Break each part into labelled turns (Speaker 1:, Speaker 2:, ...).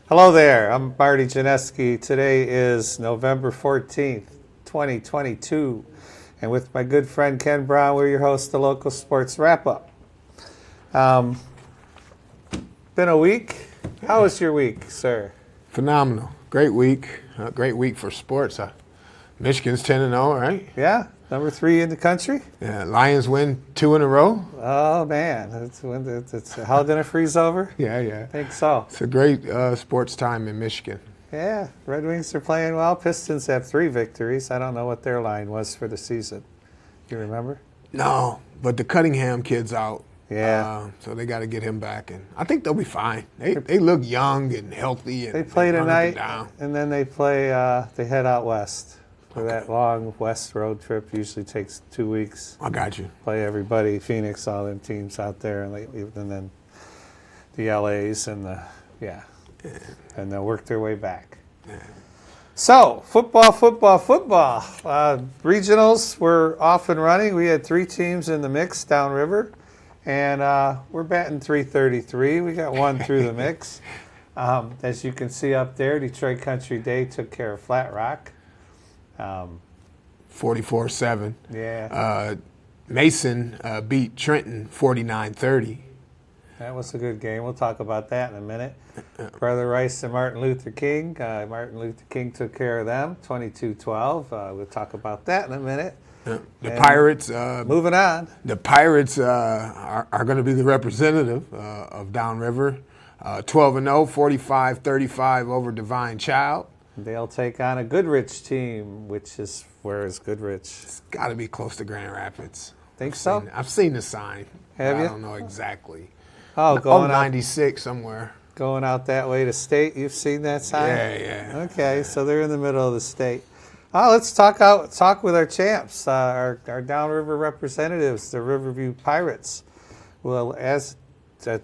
Speaker 1: Hello there, I'm Marty Janeski. Today is November 14th, 2022. And with my good friend Ken Brown, we're your host of the Local Sports Wrap-Up. Been a week. How was your week, sir?
Speaker 2: Phenomenal. Great week. Great week for sports. Michigan's 10-0, right?
Speaker 1: Yeah, number 3 in the country.
Speaker 2: Yeah, Lions win 2 in a row.
Speaker 1: Oh, man. How did it freeze over?
Speaker 2: Yeah.
Speaker 1: I think so.
Speaker 2: It's a great sports time in Michigan.
Speaker 1: Yeah, Red Wings are playing well. Pistons have 3 victories. I don't know what their line was for the season. You remember?
Speaker 2: No, but the Cunningham kid's out.
Speaker 1: Yeah.
Speaker 2: So they got to get him back, and I think they'll be fine. They look young and healthy. And
Speaker 1: They play
Speaker 2: run up
Speaker 1: tonight,
Speaker 2: down.
Speaker 1: and then they play. They head out west for that long west road trip. Usually takes 2 weeks.
Speaker 2: I got you.
Speaker 1: Play everybody, Phoenix, all them teams out there, and then the LAs and and they'll work their way back.
Speaker 2: Yeah.
Speaker 1: So football. Regionals were off and running. We had 3 teams in the mix downriver. And we're batting .333. We got 1 through the mix. As you can see up there, Detroit Country Day took care of Flat Rock.
Speaker 2: 44-7.
Speaker 1: Yeah.
Speaker 2: Mason beat Trenton 49-30.
Speaker 1: That was a good game. We'll talk about that in a minute. Brother Rice and Martin Luther King. Martin Luther King took care of them, 22-12. We'll talk about that in a minute.
Speaker 2: The Pirates.
Speaker 1: Moving on.
Speaker 2: The Pirates are going to be the representative of Downriver. 12-0, 45-35 over Divine Child.
Speaker 1: They'll take on a Goodrich team, where is Goodrich?
Speaker 2: It's got to be close to Grand Rapids.
Speaker 1: So?
Speaker 2: I've seen the sign.
Speaker 1: Have you?
Speaker 2: I don't know exactly.
Speaker 1: Going
Speaker 2: 96 somewhere.
Speaker 1: Going out that way to state. You've seen that sign?
Speaker 2: Yeah.
Speaker 1: Okay, so they're in the middle of the state. Let's talk with our champs, our downriver representatives, the Riverview Pirates. Well, as a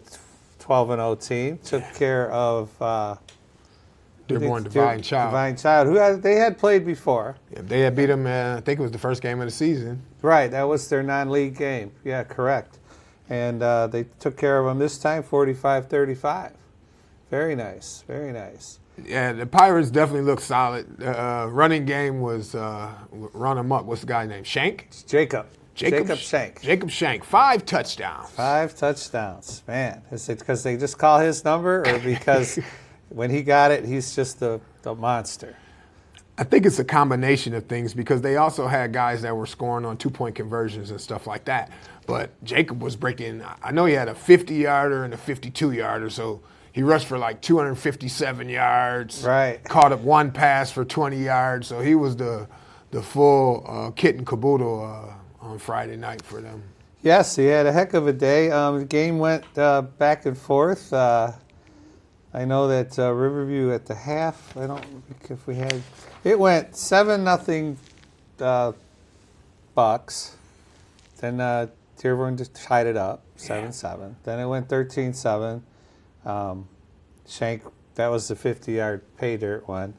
Speaker 1: 12-0 team, took care of
Speaker 2: Dearborn Divine Child.
Speaker 1: Divine Child, they had played before.
Speaker 2: Yeah, they had beat them. I think it was the first game of the season.
Speaker 1: Right, that was their non-league game. Yeah, correct. And they took care of them this time, 45-35. Very nice, very nice.
Speaker 2: Yeah, the Pirates definitely look solid. Running game was run amok. What's the guy's name? Shank?
Speaker 1: Jacob Shank.
Speaker 2: Jacob Shank. 5 touchdowns.
Speaker 1: 5 touchdowns. Man, is it because they just call his number, or because when he got it, he's just the monster?
Speaker 2: I think it's a combination of things, because they also had guys that were scoring on 2-point conversions and stuff like that. But Jacob was breaking. I know he had a 50-yarder and a 52-yarder, so he rushed for like 257 yards.
Speaker 1: Right.
Speaker 2: Caught up 1 pass for 20 yards. So he was the full kit and caboodle on Friday night for them.
Speaker 1: Yes, he had a heck of a day. The game went back and forth. I know that Riverview at the half, I don't think if we had, it went 7-0 Bucks. Then Dearborn just tied it up, 7-7. Then it went 13-7. Shank, that was the 50-yard pay dirt one.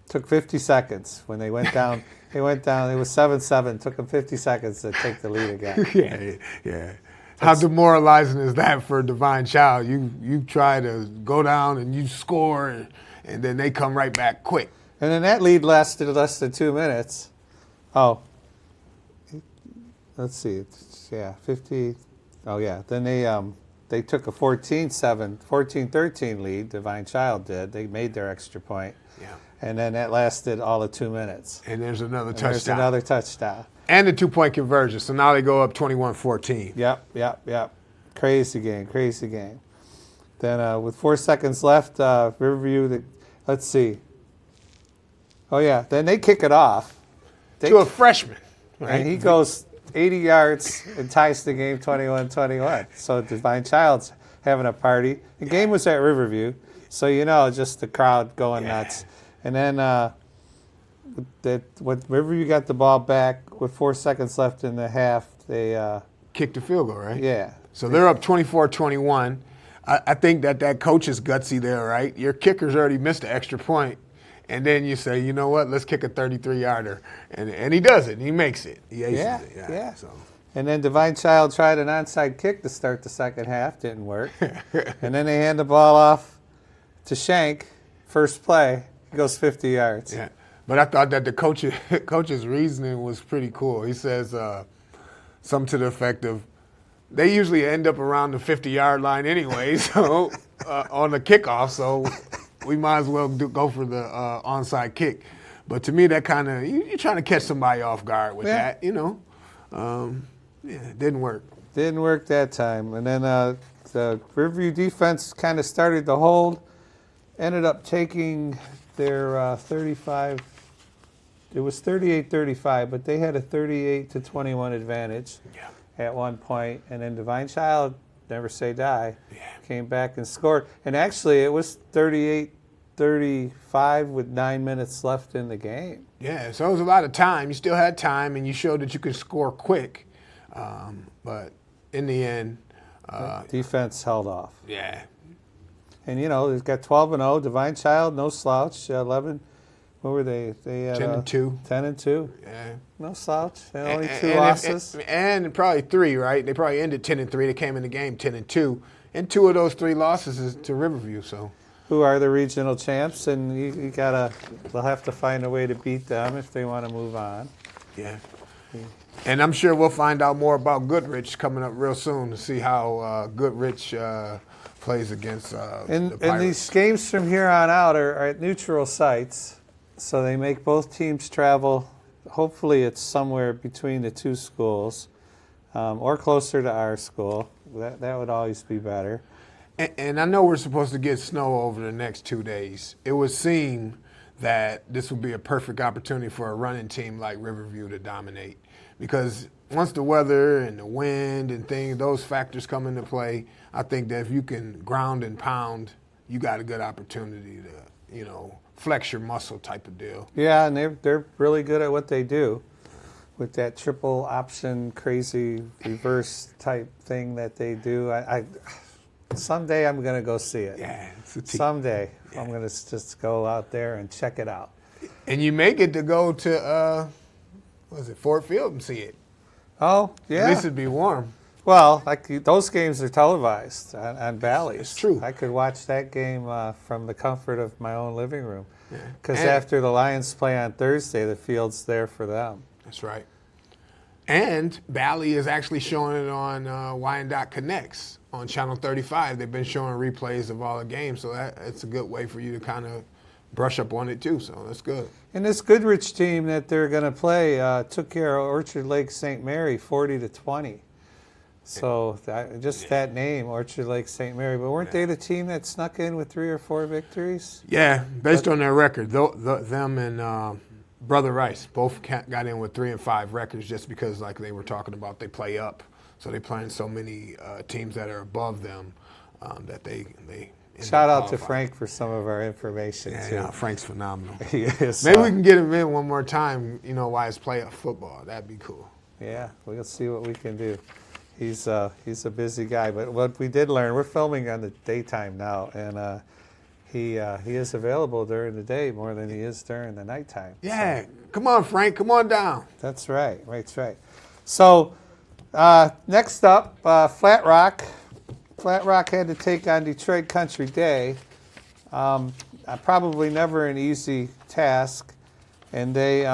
Speaker 1: Took 50 seconds when they went down. It was 7-7. Took them 50 seconds to take the lead again.
Speaker 2: Yeah. How demoralizing is that for Divine Child? You try to go down and you score, and then they come right back quick.
Speaker 1: And then that lead lasted less than 2 minutes. Oh, let's see. 50. Oh yeah. Then they took a 14-13 lead. Divine Child did. They made their extra point.
Speaker 2: Yeah.
Speaker 1: And then that lasted all of 2 minutes.
Speaker 2: And there's another touchdown.
Speaker 1: There's another touchdown.
Speaker 2: And the 2-point conversion. So now they go up 21-14.
Speaker 1: Yep. Crazy game. Then with 4 seconds left, Riverview, let's see. Oh, yeah. Then they kick it off.
Speaker 2: To a freshman. Right?
Speaker 1: And he goes 80 yards and ties the game 21-21. So Divine Child's having a party. The game was at Riverview, so just the crowd going nuts. And then when Riverview got the ball back with 4 seconds left in the half, they
Speaker 2: kicked the field goal, right?
Speaker 1: Yeah.
Speaker 2: So they're up 24-21. I think that coach is gutsy there, right? Your kicker's already missed an extra point. And then you say, you know what, let's kick a 33-yarder. And he does it, and he makes it. He aces it.
Speaker 1: Yeah.
Speaker 2: So.
Speaker 1: And then Divine Child tried an onside kick to start the second half. Didn't work. And then they hand the ball off to Shank, first play, he goes 50 yards.
Speaker 2: Yeah. But I thought that the coach's reasoning was pretty cool. He says something to the effect of, they usually end up around the 50-yard line anyway, so on the kickoff, so we might as well go for the onside kick. But to me, that kind of, you're trying to catch somebody off guard with that, you know. It didn't work.
Speaker 1: Didn't work that time. And then the Riverview defense kind of started to hold, ended up taking their 35. It was 38-35, but they had a 38-21 advantage at one point. And then Divine Child, never say die, came back and scored. And actually, it was 38-35 with 9 minutes left in the game.
Speaker 2: Yeah, so it was a lot of time. You still had time, and you showed that you could score quick. But in the end,
Speaker 1: defense held off.
Speaker 2: Yeah.
Speaker 1: And, you know, they've got 12-0. Divine Child, no slouch. 11. What were they? They had
Speaker 2: 10-2.
Speaker 1: 10-2.
Speaker 2: Yeah.
Speaker 1: No slouch. And only two losses.
Speaker 2: And probably 3, right? They probably ended 10-3. They came in the game 10-2. And 2 of those 3 losses is to Riverview. So,
Speaker 1: who are the regional champs, and they'll have to find a way to beat them if they want to move on.
Speaker 2: Yeah. And I'm sure we'll find out more about Goodrich coming up real soon to see how Goodrich plays against the Pirates.
Speaker 1: And these games from here on out are at neutral sites. So they make both teams travel. Hopefully it's somewhere between the two schools or closer to our school. That would always be better.
Speaker 2: And I know we're supposed to get snow over the next 2 days. It would seem that this would be a perfect opportunity for a running team like Riverview to dominate. Because once the weather and the wind and those factors come into play, I think that if you can ground and pound, you got a good opportunity to, flex your muscle type of deal.
Speaker 1: Yeah, and they're really good at what they do with that triple option crazy reverse type thing that they do. Someday I'm going to go see it.
Speaker 2: Yeah, it's a team.
Speaker 1: Someday I'm going to just go out there and check it out.
Speaker 2: And you may get to go to, Fort Field and see it.
Speaker 1: Oh, yeah.
Speaker 2: At least it'd be warm.
Speaker 1: Well, those games are televised on Bally's.
Speaker 2: It's true.
Speaker 1: I could watch that game from the comfort of my own living room. Because
Speaker 2: And
Speaker 1: after the Lions play on Thursday, the field's there for them.
Speaker 2: That's right. And Bally is actually showing it on Wyandotte Connects on Channel 35. They've been showing replays of all the games, so it's a good way for you to kind of brush up on it too. So that's good.
Speaker 1: And this Goodrich team that they're going to play took care of Orchard Lake St. Mary 40-20. So that name, Orchard Lake St. Mary. But weren't they the team that snuck in with 3 or 4 victories?
Speaker 2: Yeah, based on their record, them and Brother Rice both got in with 3 and 5 records just because, like they were talking about, they play up. So they play in so many teams that are above them that they
Speaker 1: Shout out to Frank for some of our information, too.
Speaker 2: Yeah, Frank's phenomenal.
Speaker 1: He is.
Speaker 2: Maybe we can get him in one more time, why it's playoff football. That'd be cool.
Speaker 1: Yeah, we'll see what we can do. He's a busy guy, but what we did learn, we're filming on the daytime now, and he is available during the day more than he is during the nighttime.
Speaker 2: Yeah, so. Come on, Frank, come on down.
Speaker 1: That's right. So next up, Flat Rock. Flat Rock had to take on Detroit Country Day. Probably never an easy task, and they.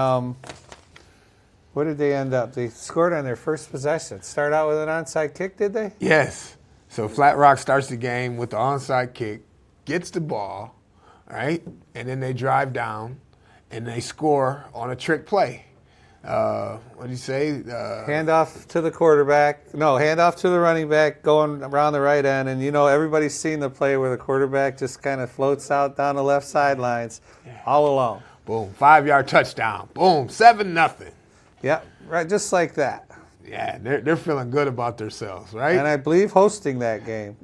Speaker 1: What did they end up? They scored on their first possession. Start out with an onside kick, did they?
Speaker 2: Yes. So Flat Rock starts the game with the onside kick, gets the ball, right? And then they drive down, and they score on a trick play. What do you say?
Speaker 1: Handoff to the quarterback. No, handoff to the running back going around the right end. And, everybody's seen the play where the quarterback just kind of floats out down the left sidelines all alone.
Speaker 2: Boom. 5-yard touchdown. Boom. 7-0.
Speaker 1: Yeah, right, just like that.
Speaker 2: Yeah, they're feeling good about themselves, right?
Speaker 1: And I believe hosting that game.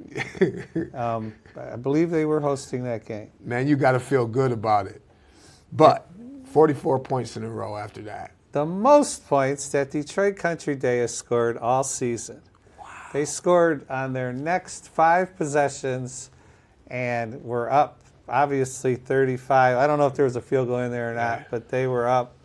Speaker 1: I believe they were hosting that game.
Speaker 2: Man, you got to feel good about it. But 44 points in a row after that.
Speaker 1: The most points that Detroit Country Day has scored all season. Wow. They scored on their next 5 possessions and were up, obviously, 35. I don't know if there was a field goal in there or not, but they were up.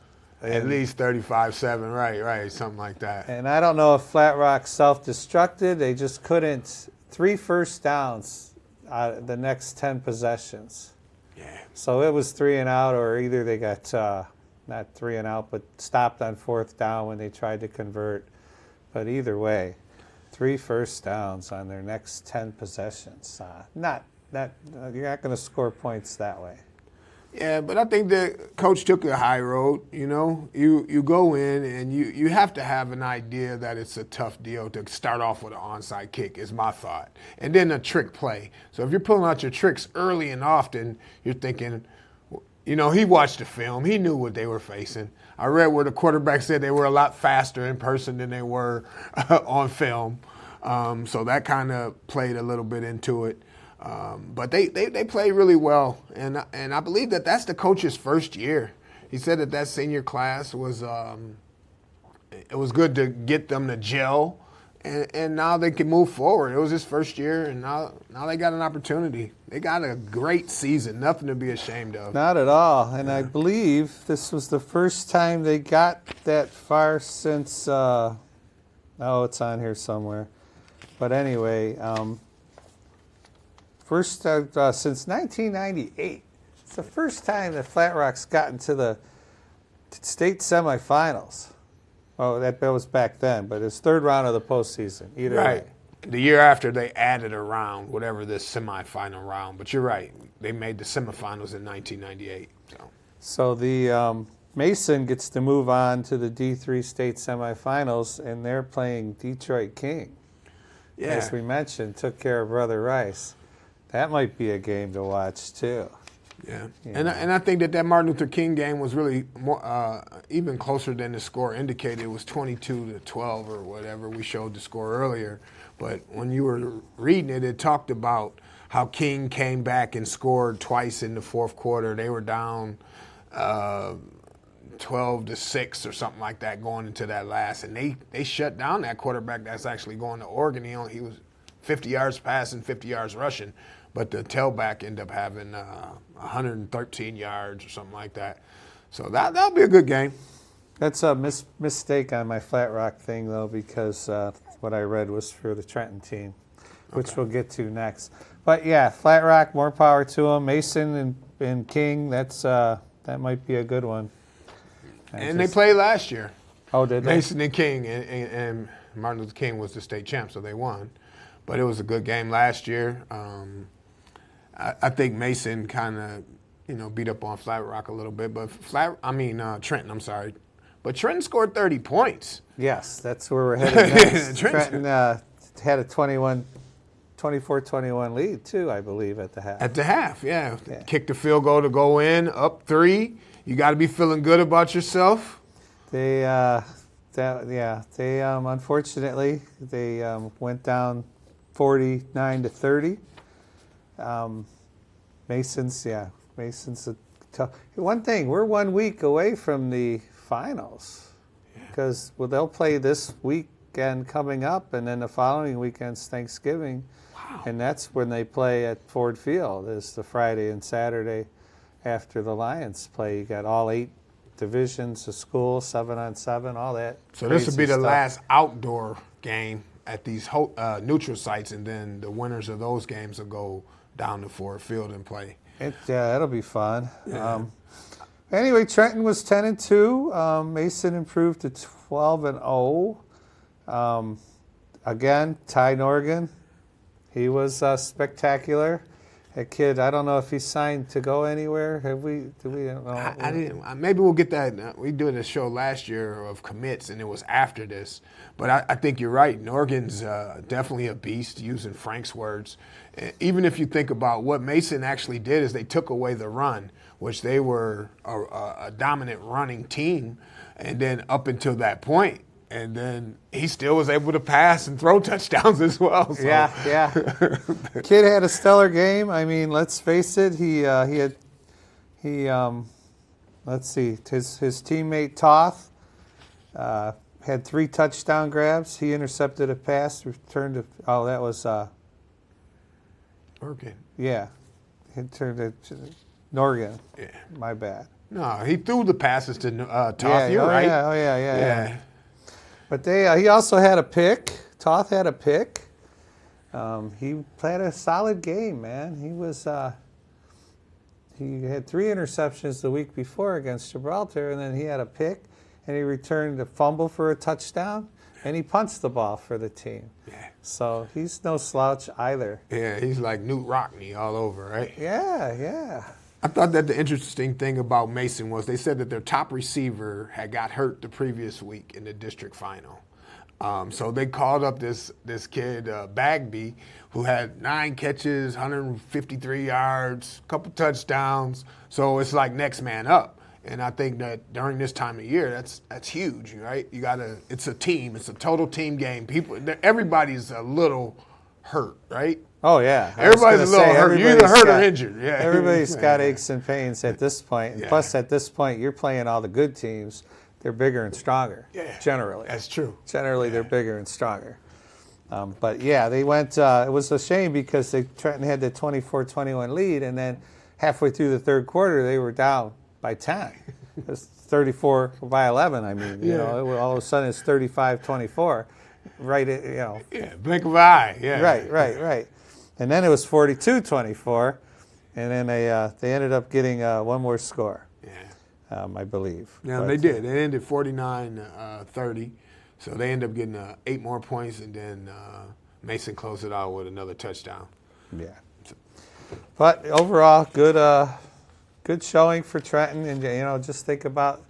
Speaker 2: At least 35-7, right, something like that.
Speaker 1: And I don't know if Flat Rock self-destructed. They just couldn't. 3 first downs the next 10 possessions.
Speaker 2: Yeah.
Speaker 1: So it was 3 and out, or either they got not 3 and out, but stopped on 4th down when they tried to convert. But either way, 3 first downs on their next 10 possessions. You're not going to score points that way.
Speaker 2: Yeah, but I think the coach took a high road. You know, you go in and you have to have an idea that it's a tough deal to start off with an onside kick, is my thought, and then a trick play. So if you're pulling out your tricks early and often, you're thinking, you know, he watched the film, he knew what they were facing. I read where the quarterback said they were a lot faster in person than they were on film, so that kind of played a little bit into it. But they play really well, and I believe that's the coach's first year. He said that senior class was it was good to get them to gel, and now they can move forward. It was his first year, and now they got an opportunity. They got a great season, nothing to be ashamed of.
Speaker 1: Not at all, and I believe this was the first time they got that far since. It's on here somewhere, but anyway. Since 1998. It's the first time that Flat Rock's gotten to the state semifinals. Oh, that was back then, but it's 3rd round of the postseason. Either
Speaker 2: Right.
Speaker 1: way.
Speaker 2: The year after, they added a round, whatever this semifinal round. But you're right. They made the semifinals in 1998.
Speaker 1: So the Mason gets to move on to the D3 state semifinals, and they're playing Detroit King.
Speaker 2: Yeah.
Speaker 1: As we mentioned, took care of Brother Rice. That might be a game to watch, too.
Speaker 2: Yeah, and I think that Martin Luther King game was really more, even closer than the score indicated. It was 22-12 or whatever. We showed the score earlier. But when you were reading it, it talked about how King came back and scored twice in the 4th quarter. They were down 12-6 or something like that going into that last. And they shut down that quarterback that's actually going to Oregon. He was 50 yards passing, 50 yards rushing. But the tailback ended up having 113 yards or something like that. So that'll be a good game.
Speaker 1: That's a mistake on my Flat Rock thing, though, because what I read was for the Trenton team, which we'll get to next. But, yeah, Flat Rock, more power to them. Mason and King, that might be a good one.
Speaker 2: They played last year.
Speaker 1: Oh, did they?
Speaker 2: Mason and King, and Martin Luther King was the state champ, so they won. But it was a good game last year. I think Mason kind of, beat up on Flat Rock a little bit, but Trenton. I'm sorry, but Trenton scored 30 points.
Speaker 1: Yes, that's where we're headed next. Trenton had a 24-21 lead too, I believe, at the half.
Speaker 2: At the half, yeah. Kicked the field goal to go in, up 3. You got to be feeling good about yourself.
Speaker 1: They unfortunately they went down 49-30. Mason's a tough. One thing, we're 1 week away from the finals because they'll play this weekend coming up, and then the following weekend's Thanksgiving, and that's when they play at Ford Field. Is the Friday and Saturday after the Lions play. You got all 8 divisions of school, 7-on-7, all that.
Speaker 2: So this will be the
Speaker 1: stuff.
Speaker 2: last outdoor game at these neutral sites, and then the winners of those games will go down to Ford Field and play.
Speaker 1: That'll be fun.
Speaker 2: Yeah.
Speaker 1: Anyway, Trenton was 10-2. Mason improved to 12-0. Again, Ty Norgan, he was spectacular. That kid, I don't know if he's signed to go anywhere. Do we know?
Speaker 2: I didn't. Maybe we'll get that. We did a show last year of commits, and it was after this. But I think you're right. Norgan's definitely a beast, using Frank's words. Even if you think about what Mason actually did, is they took away the run, which they were a dominant running team, and then up until that point. And then he still was able to pass and throw touchdowns as well. So.
Speaker 1: Yeah. Kid had a stellar game. I mean, let's face it. Let's see. His teammate Toth had 3 touchdown grabs. He intercepted a pass, returned to. Oh, that was.
Speaker 2: Norgan.
Speaker 1: Yeah, he turned to Norgan.
Speaker 2: Yeah.
Speaker 1: My bad.
Speaker 2: No, he threw the passes to Toth.
Speaker 1: Yeah,
Speaker 2: You're right.
Speaker 1: Yeah. But he also had a pick. Toth had a pick. He played a solid game, man. He was he had 3 interceptions the week before against Gibraltar, and then he had a pick, and he returned a fumble for a touchdown, and he punched the ball for the team.
Speaker 2: Yeah.
Speaker 1: So he's no slouch either.
Speaker 2: Yeah, he's like Newt Rockney all over, right?
Speaker 1: Yeah.
Speaker 2: I thought that the interesting thing about Mason was they said that their top receiver had got hurt the previous week in the district final. So they called up this kid, Bagby, who had 9 catches, 153 yards, a couple touchdowns. So it's like next man up. And I think that during this time of year, that's huge, right? It's a team. It's a total team game. Everybody's a little hurt, right?
Speaker 1: Oh, yeah.
Speaker 2: Everybody's a little hurt. You're either hurt or injured. Yeah.
Speaker 1: Everybody's got aches and pains at this point. And
Speaker 2: Yeah.
Speaker 1: plus, at this point, you're playing all the good teams. They're bigger and stronger, generally.
Speaker 2: That's true.
Speaker 1: Generally, they're bigger and stronger. But, yeah, they went it was a shame because Trenton had the 24-21 lead, and then halfway through the third quarter, they were down by 10. It was 34 by 11, I mean. You know, all of a sudden it's 35-24. Right,
Speaker 2: Yeah, blink of an eye. Yeah.
Speaker 1: Right. And then it was 42-24, and then they ended up getting one more score.
Speaker 2: Yeah.
Speaker 1: I believe.
Speaker 2: Yeah, they did. They ended 49-30, so they ended up getting 8 more points, and then Mason closed it out with another touchdown.
Speaker 1: Yeah. But overall, good showing for Trenton, and just think about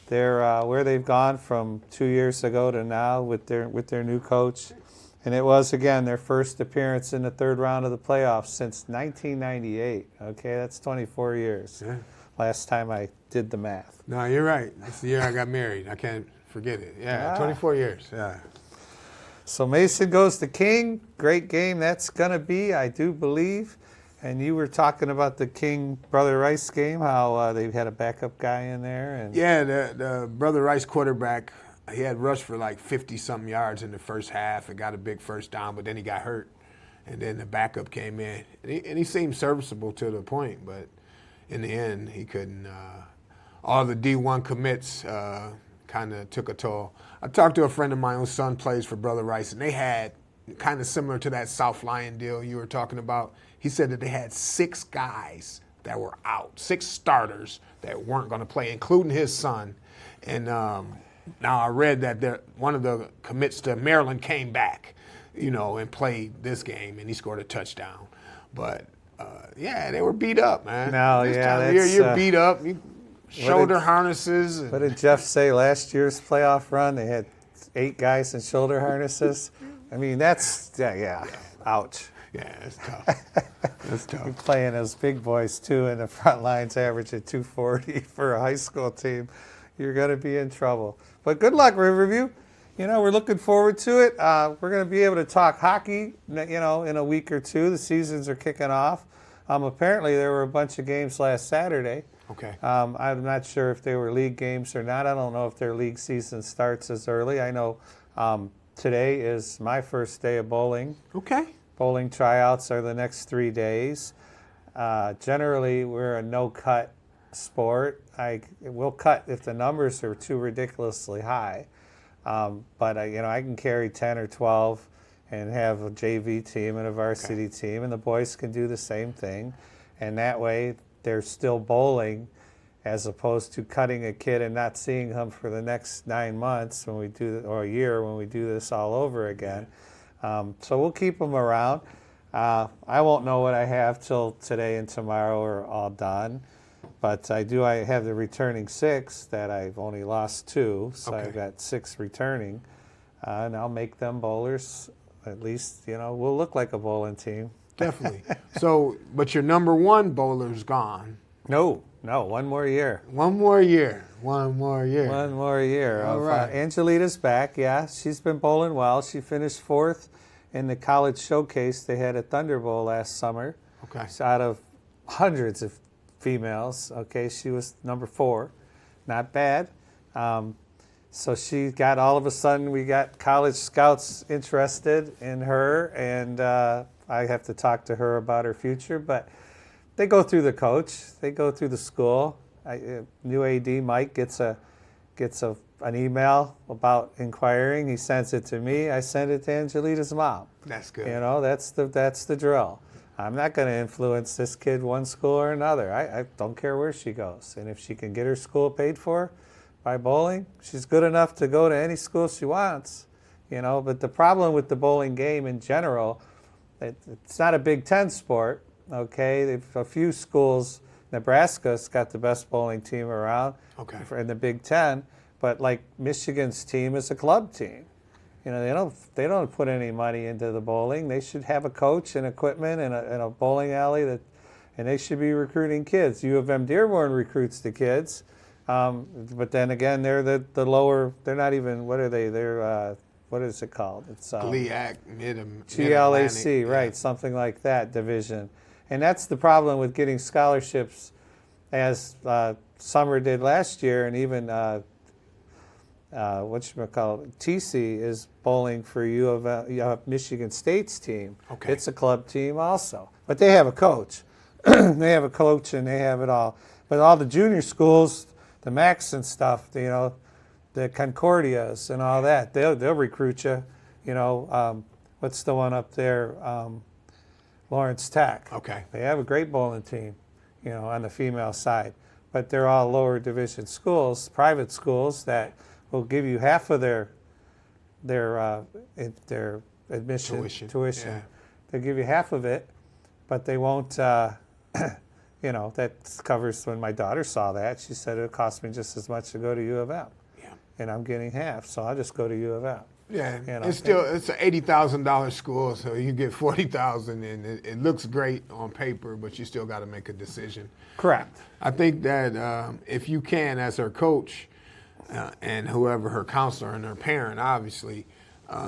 Speaker 1: where they've gone from 2 years ago to now with their new coach, and it was again their first appearance in the third round of the playoffs since 1998. Okay, that's 24 years.
Speaker 2: Yeah.
Speaker 1: Last time I did the math.
Speaker 2: No, you're right. That's the year I got married. I can't forget it. Yeah, 24 years. Yeah.
Speaker 1: So Mason goes to King. Great game that's gonna be, I do believe. And you were talking about the King Brother Rice game, how they had a backup guy in there. And
Speaker 2: yeah, the Brother Rice quarterback, he had rushed for like 50-something yards in the first half and got a big first down, but then he got hurt. And then the backup came in. And he seemed serviceable to the point, but in the end, he couldn't. All the D1 commits kind of took a toll. I talked to a friend of mine whose son plays for Brother Rice, and they had kind of similar to that South Lyon deal you were talking about. He said that they had 6 guys that were out, 6 starters that weren't going to play, including his son. And now I read that one of the commits to Maryland came back, and played this game, and he scored a touchdown. But, they were beat up, man. This time of year, you're beat up. Shoulder harnesses.
Speaker 1: What did Jeff say last year's playoff run? They had 8 guys in shoulder harnesses. I mean, that's, ouch.
Speaker 2: Yeah, it's tough. That's tough.
Speaker 1: You're playing those big boys, too, and the front lines average at 240 for a high school team. You're going to be in trouble. But good luck, Riverview. We're looking forward to it. We're going to be able to talk hockey, in a week or two. The seasons are kicking off. Apparently, there were a bunch of games last Saturday.
Speaker 2: Okay.
Speaker 1: I'm not sure if they were league games or not. I don't know if their league season starts as early. I know today is my first day of bowling.
Speaker 2: Okay.
Speaker 1: Bowling tryouts are the next 3 days. Generally, we're a no-cut sport. We'll cut if the numbers are too ridiculously high. But I can carry 10 or 12 and have a JV team and a varsity team, and the boys can do the same thing. And that way, they're still bowling, as opposed to cutting a kid and not seeing him for the next 9 months or a year when we do this all over again. So we'll keep them around. I won't know what I have till today and tomorrow are all done. But I have the returning 6 that I've only lost 2. So I've got 6 returning. And I'll make them bowlers. At least, we'll look like a bowling team.
Speaker 2: Definitely. So, but your number 1 bowler's gone.
Speaker 1: No, 1 more year.
Speaker 2: 1 more year. 1 more year.
Speaker 1: 1 more year.
Speaker 2: All right.
Speaker 1: Angelita's back, yeah. She's been bowling well. She finished 4th in the college showcase. They had a Thunder Bowl last summer.
Speaker 2: Okay.
Speaker 1: So out of hundreds of females, she was number 4. Not bad. So she got, all of a sudden, we got college scouts interested in her, and I have to talk to her about her future. But they go through the coach, they go through the school. New AD Mike gets a an email about inquiring. He sends it to me. I send it to Angelita's mom.
Speaker 2: That's good.
Speaker 1: You know, that's the drill. I'm not going to influence this kid one school or another. I don't care where she goes. And if she can get her school paid for by bowling, she's good enough to go to any school she wants. You know, but the problem with the bowling game in general, it's not a Big Ten sport, okay? A few schools, Nebraska's got the best bowling team around in the Big Ten, but like Michigan's team is a club team. You know, they don't put any money into the bowling. They should have a coach and equipment and a bowling alley and they should be recruiting kids. U of M Dearborn recruits the kids, but then again, they're the lower. They're not even. What are they? They're what is it called? It's
Speaker 2: GLAC,
Speaker 1: GLAC, right? Yeah. Something like that division, and that's the problem with getting scholarships, as Summer did last year, and even TC is bowling for U of Michigan State's team.
Speaker 2: Okay.
Speaker 1: It's a club team also, but they have a coach. They have a coach and they have it all. But all the junior schools, the Max and stuff, you know, the Concordias and all that, they'll recruit you. You know, what's the one up there? Lawrence Tech.
Speaker 2: Okay.
Speaker 1: They have a great bowling team, you know, on the female side. But they're all lower division schools, private schools that will give you half of their admission tuition.
Speaker 2: Yeah.
Speaker 1: They'll give you half of it, but they won't. You know, that covers. When my daughter saw that, she said it cost me just as much to go to U of M.
Speaker 2: Yeah.
Speaker 1: And I'm getting half, so I'll just go to U of M.
Speaker 2: Yeah,
Speaker 1: you know,
Speaker 2: it's an $80,000 school, so you get $40,000, and it looks great on paper, but you still got to make a decision.
Speaker 1: Correct.
Speaker 2: I think that if you can, as her coach, and whoever her counselor and her parent, obviously,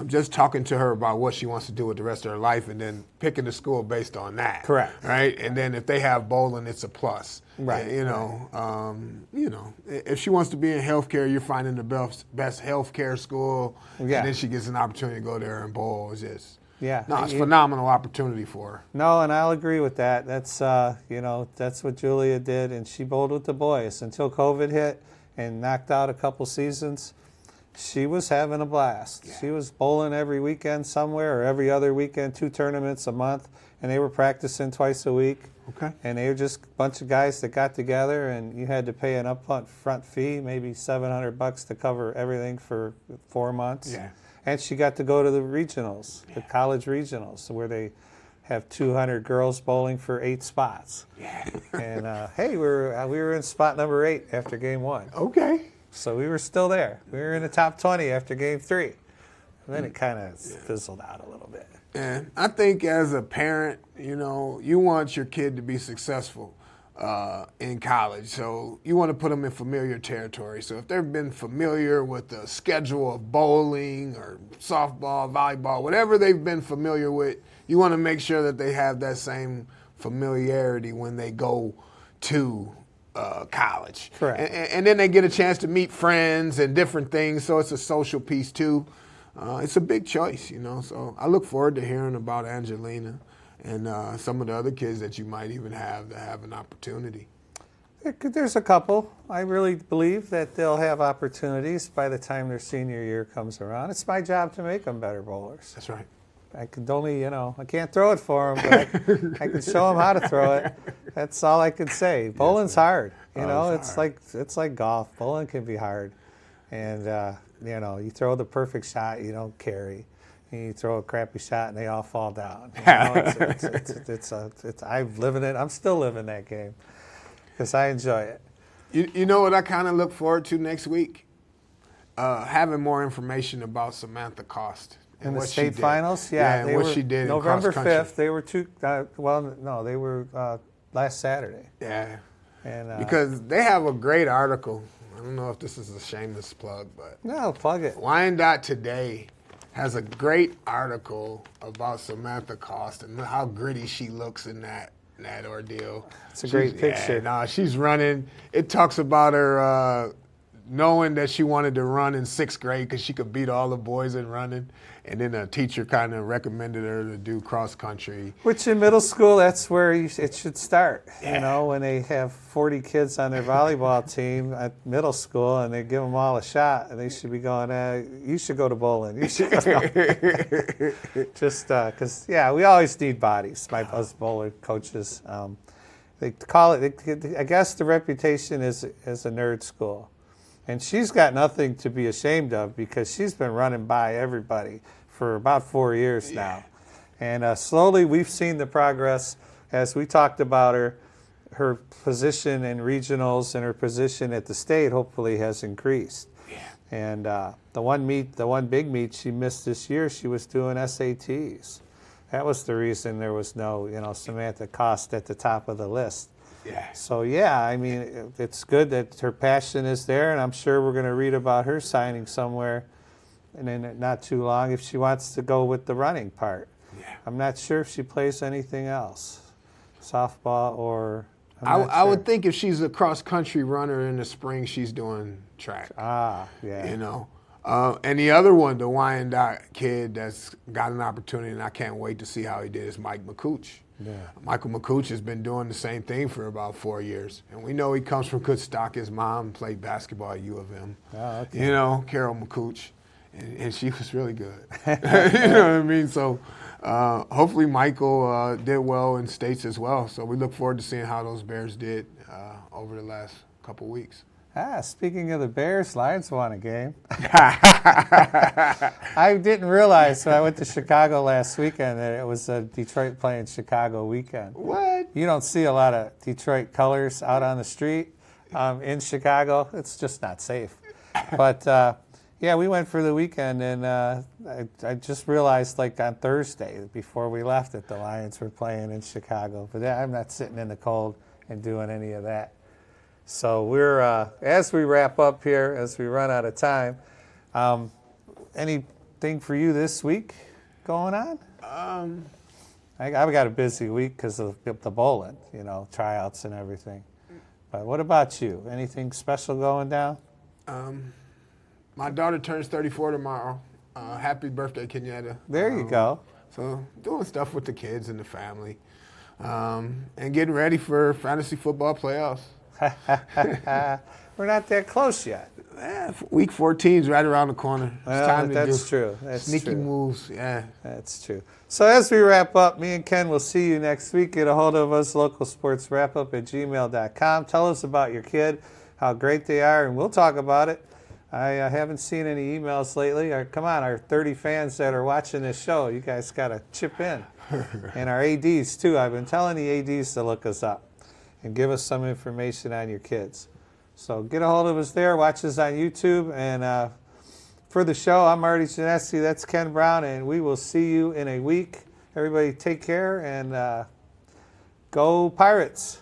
Speaker 2: just talking to her about what she wants to do with the rest of her life, and then picking the school based on that.
Speaker 1: Correct.
Speaker 2: Right, and then if they have bowling, it's a plus.
Speaker 1: Right.
Speaker 2: You know, if she wants to be in healthcare, you're finding the best healthcare school,
Speaker 1: Yeah.
Speaker 2: and then she gets an opportunity to go there and bowl. It's just
Speaker 1: Yeah.
Speaker 2: no, it's a phenomenal opportunity for her.
Speaker 1: No, and I'll agree with that. That's you know, that's what Julia did, and she bowled with the boys until COVID hit and knocked out a couple seasons. She was having a blast.
Speaker 2: Yeah.
Speaker 1: She was bowling every weekend somewhere, or every other weekend, 2 tournaments a month, and they were practicing twice a week.
Speaker 2: Okay.
Speaker 1: And they were just a bunch of guys that got together, and you had to pay an upfront fee, maybe $700 to cover everything for 4 months.
Speaker 2: Yeah.
Speaker 1: And she got to go to the regionals, the college regionals, where they have 200 girls bowling for 8 spots.
Speaker 2: Yeah.
Speaker 1: And hey, we were in spot number 8 after game 1.
Speaker 2: Okay.
Speaker 1: So we were still there. We were in the top 20 after game 3. And then it kind of fizzled out a little bit.
Speaker 2: And I think as a parent, you know, you want your kid to be successful in college. So you want to put them in familiar territory. So if they've been familiar with the schedule of bowling or softball, volleyball, whatever they've been familiar with, you want to make sure that they have that same familiarity when they go to college.
Speaker 1: Correct.
Speaker 2: And then they get a chance to meet friends and different things. So it's a social piece too. It's a big choice, you know. So I look forward to hearing about Angelina and some of the other kids that you might even have that have an opportunity.
Speaker 1: There's a couple. I really believe that they'll have opportunities by the time their senior year comes around. It's my job to make them better bowlers.
Speaker 2: That's right.
Speaker 1: I can only, you know, I can't throw it for them, but I can show them how to throw it. That's all I can say. Bowling's hard. You know, it's like golf. Bowling can be hard. And, you know, you throw the perfect shot, you don't carry. And you throw a crappy shot and they all fall down. You know, I'm living it. I'm still living that game because I enjoy it.
Speaker 2: You know what I kind of look forward to next week? Having more information about Samantha Cost.
Speaker 1: In the state finals? Yeah,
Speaker 2: and what she did
Speaker 1: November
Speaker 2: in cross country.
Speaker 1: 5th, they were they were last Saturday.
Speaker 2: Yeah.
Speaker 1: And,
Speaker 2: because they have a great article. I don't know if this is a shameless plug, but
Speaker 1: no, plug it.
Speaker 2: Wyandotte Today has a great article about Samantha Cost and how gritty she looks in that ordeal.
Speaker 1: It's a great picture.
Speaker 2: Yeah, she's running. It talks about her knowing that she wanted to run in 6th grade because she could beat all the boys in running. And then a teacher kind of recommended her to do cross country.
Speaker 1: Which in middle school, that's where it should start. You know, when they have 40 kids on their volleyball team at middle school and they give them all a shot, and they should be going, you should go to bowling. You should go. Just because, we always need bodies, us bowler coaches. They call it, I guess the reputation is a nerd school. And she's got nothing to be ashamed of because she's been running by everybody for about 4 years now. And slowly we've seen the progress as we talked about her position in regionals and her position at the state hopefully has increased. Yeah. And the one big meet she missed this year, she was doing SATs. That was the reason there was no, Samantha Cost at the top of the list. Yeah. So, I mean, it's good that her passion is there, and I'm sure we're going to read about her signing somewhere and then not too long if she wants to go with the running part. Yeah. I'm not sure if she plays anything else, softball or...
Speaker 2: I would think if she's a cross-country runner in the spring, she's doing track.
Speaker 1: Yeah.
Speaker 2: And the other one, the Wyandotte kid that's got an opportunity, and I can't wait to see how he did, is Mike McCooch. Yeah. Michael McCooch has been doing the same thing for about 4 years. And we know he comes from good stock. His mom played basketball at U of M.
Speaker 1: Oh, okay.
Speaker 2: Carol McCooch. And she was really good. You know what I mean? So hopefully Michael did well in states as well. So we look forward to seeing how those Bears did over the last couple weeks.
Speaker 1: Speaking of the Bears, Lions won a game. I didn't realize when I went to Chicago last weekend that it was a Detroit playing Chicago weekend.
Speaker 2: What?
Speaker 1: You don't see a lot of Detroit colors out on the street in Chicago. It's just not safe. But, we went for the weekend, and I just realized, like, on Thursday before we left that the Lions were playing in Chicago. But I'm not sitting in the cold and doing any of that. So we're, as we wrap up here, as we run out of time, anything for you this week going on? I've got a busy week because of the bowling, tryouts and everything. But what about you? Anything special going down?
Speaker 2: My daughter turns 34 tomorrow. Happy birthday, Kenyatta.
Speaker 1: There you go.
Speaker 2: So doing stuff with the kids and the family and getting ready for fantasy football playoffs.
Speaker 1: We're not that close yet.
Speaker 2: Week 14 is right around the corner. It's time to do
Speaker 1: true.
Speaker 2: sneaky moves. Yeah,
Speaker 1: that's true. So as we wrap up, me and Ken will see you next week. Get a hold of us, localsportswrapup@gmail.com. Tell us about your kid, how great they are, and we'll talk about it. I haven't seen any emails lately. Come on, our 30 fans that are watching this show, you guys got to chip in. And our ADs, too. I've been telling the ADs to look us up and give us some information on your kids. So get a hold of us there. Watch us on YouTube. And for the show, I'm Marty Ginessi. That's Ken Brown. And we will see you in a week. Everybody take care and go Pirates.